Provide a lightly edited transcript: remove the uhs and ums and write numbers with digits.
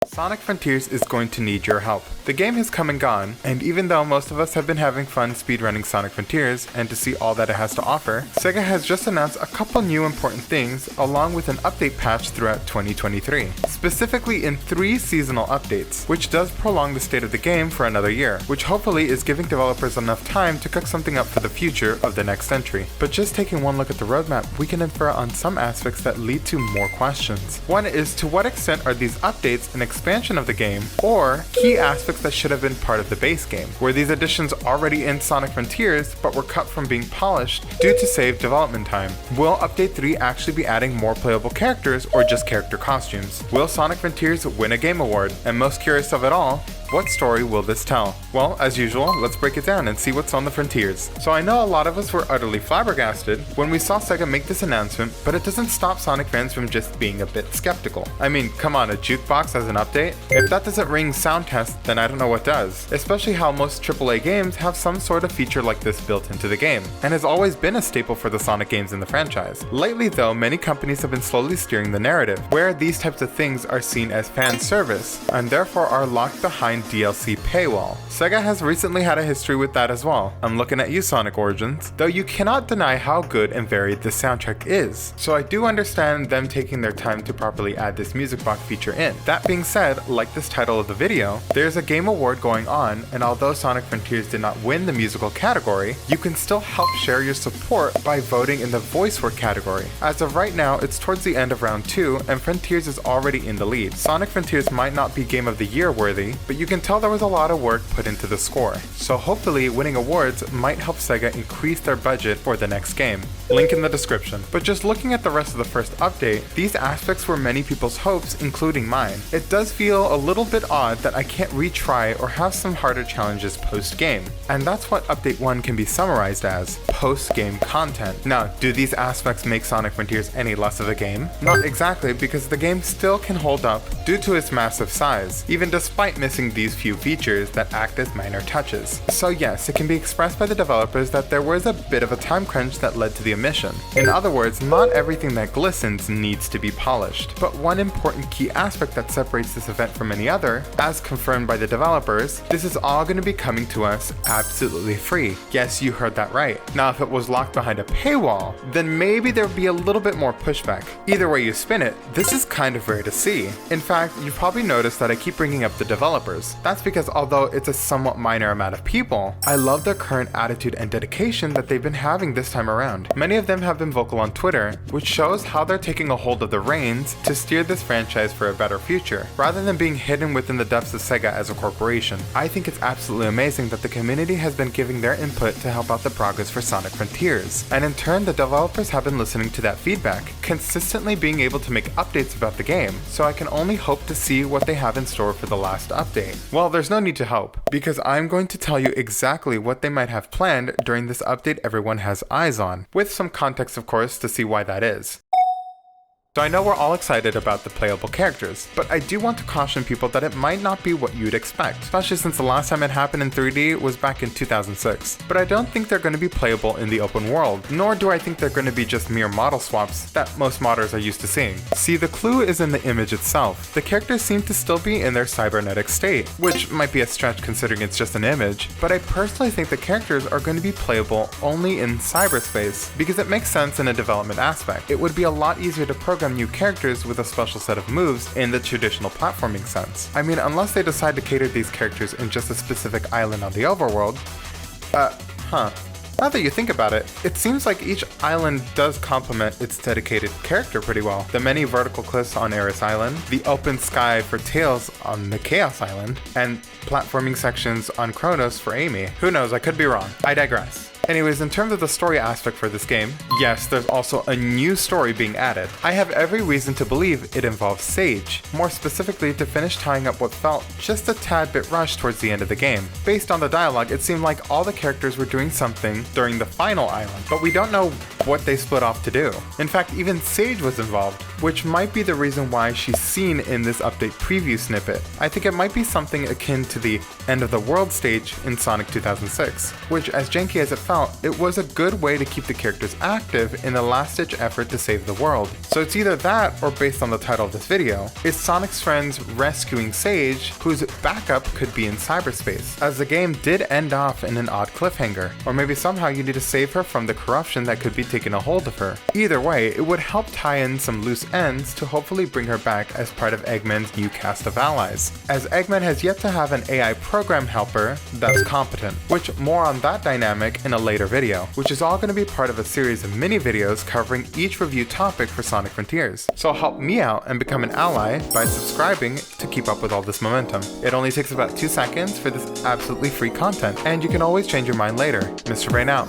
Sonic Frontiers is going to need your help. The game has come and gone, and even though most of us have been having fun speedrunning Sonic Frontiers and to see all that it has to offer, Sega has just announced a couple new important things along with an update patch throughout 2023. Specifically in 3 seasonal updates, which does prolong the state of the game for another year, which hopefully is giving developers enough time to cook something up for the future of the next entry. But just taking one look at the roadmap, we can infer on some aspects that lead to more questions. One is, to what extent are these updates an expansion of the game, or key aspects that should have been part of the base game? Were these additions already in Sonic Frontiers but were cut from being polished due to saved development time? Will Update 3 actually be adding more playable characters or just character costumes? Will Sonic Frontiers win a Game Award? And most curious of it all, what story will this tell? Well, as usual, let's break it down and see what's on the frontiers. So I know a lot of us were utterly flabbergasted when we saw Sega make this announcement, but it doesn't stop Sonic fans from just being a bit skeptical. I mean, come on, a jukebox as an update? If that doesn't ring sound test, then I don't know what does. Especially how most AAA games have some sort of feature like this built into the game, and has always been a staple for the Sonic games in the franchise. Lately though, many companies have been slowly steering the narrative, where these types of things are seen as fan service, and therefore are locked behind DLC paywall. Sega has recently had a history with that as well. I'm looking at you, Sonic Origins. Though you cannot deny how good and varied this soundtrack is. So I do understand them taking their time to properly add this music box feature in. That being said, like this title of the video, there's a game award going on, and although Sonic Frontiers did not win the musical category, you can still help share your support by voting in the voice work category. As of right now, it's towards the end of round 2, and Frontiers is already in the lead. Sonic Frontiers might not be Game of the Year worthy, but you can tell there was a lot of work put into the score. So hopefully winning awards might help Sega increase their budget for the next game. Link in the description. But just looking at the rest of the first update, these aspects were many people's hopes, including mine. It does feel a little bit odd that I can't retry or have some harder challenges post-game. And that's what Update 1 can be summarized as, post-game content. Now, do these aspects make Sonic Frontiers any less of a game? Not exactly, because the game still can hold up due to its massive size, even despite missing these few features that act as minor touches. So yes, it can be expressed by the developers that there was a bit of a time crunch that led to the omission. In other words, not everything that glistens needs to be polished. But one important key aspect that separates this event from any other, as confirmed by the developers, this is all going to be coming to us absolutely free. Yes, you heard that right. Now if it was locked behind a paywall, then maybe there would be a little bit more pushback. Either way you spin it, this is kind of rare to see. In fact, you've probably noticed that I keep bringing up the developers. That's because although it's a somewhat minor amount of people, I love their current attitude and dedication that they've been having this time around. Many of them have been vocal on Twitter, which shows how they're taking a hold of the reins to steer this franchise for a better future, rather than being hidden within the depths of Sega as a corporation. I think it's absolutely amazing that the community has been giving their input to help out the progress for Sonic Frontiers, and in turn the developers have been listening to that feedback, consistently being able to make updates about the game, so I can only hope to see what they have in store for the last update. Well, there's no need to hope, because I'm going to tell you exactly what they might have planned during this update everyone has eyes on, with some context of course to see why that is. So I know we're all excited about the playable characters, but I do want to caution people that it might not be what you'd expect, especially since the last time it happened in 3D was back in 2006. But I don't think they're going to be playable in the open world, nor do I think they're going to be just mere model swaps that most modders are used to seeing. See, the clue is in the image itself. The characters seem to still be in their cybernetic state, which might be a stretch considering it's just an image, but I personally think the characters are going to be playable only in cyberspace, because it makes sense in a development aspect. It would be a lot easier to program new characters with a special set of moves in the traditional platforming sense. I mean, unless they decide to cater these characters in just a specific island on the overworld. Now that you think about it, it seems like each island does complement its dedicated character pretty well. The many vertical cliffs on Ares Island, the open sky for Tails on the Chaos Island, and platforming sections on Kronos for Amy. Who knows, I could be wrong. I digress. Anyways, in terms of the story aspect for this game, yes, there's also a new story being added. I have every reason to believe it involves Sage, more specifically to finish tying up what felt just a tad bit rushed towards the end of the game. Based on the dialogue, it seemed like all the characters were doing something during the final island, but we don't know what they split off to do. In fact, even Sage was involved, which might be the reason why she's seen in this update preview snippet. I think it might be something akin to the end of the world stage in Sonic 2006, which, as janky as it felt, it was a good way to keep the characters active in the last-ditch effort to save the world. So it's either that, or based on the title of this video, is Sonic's friends rescuing Sage, whose backup could be in cyberspace, as the game did end off in an odd cliffhanger. Or maybe somehow you need to save her from the corruption that could be taking a hold of her. Either way, it would help tie in some loose ends to hopefully bring her back as part of Eggman's new cast of allies, as Eggman has yet to have an AI program helper that's competent, which more on that dynamic in a later video, which is all going to be part of a series of mini videos covering each review topic for Sonic Frontiers. So help me out and become an ally by subscribing to keep up with all this momentum. It only takes about 2 seconds for this absolutely free content, and you can always change your mind later. Mr. Bane out.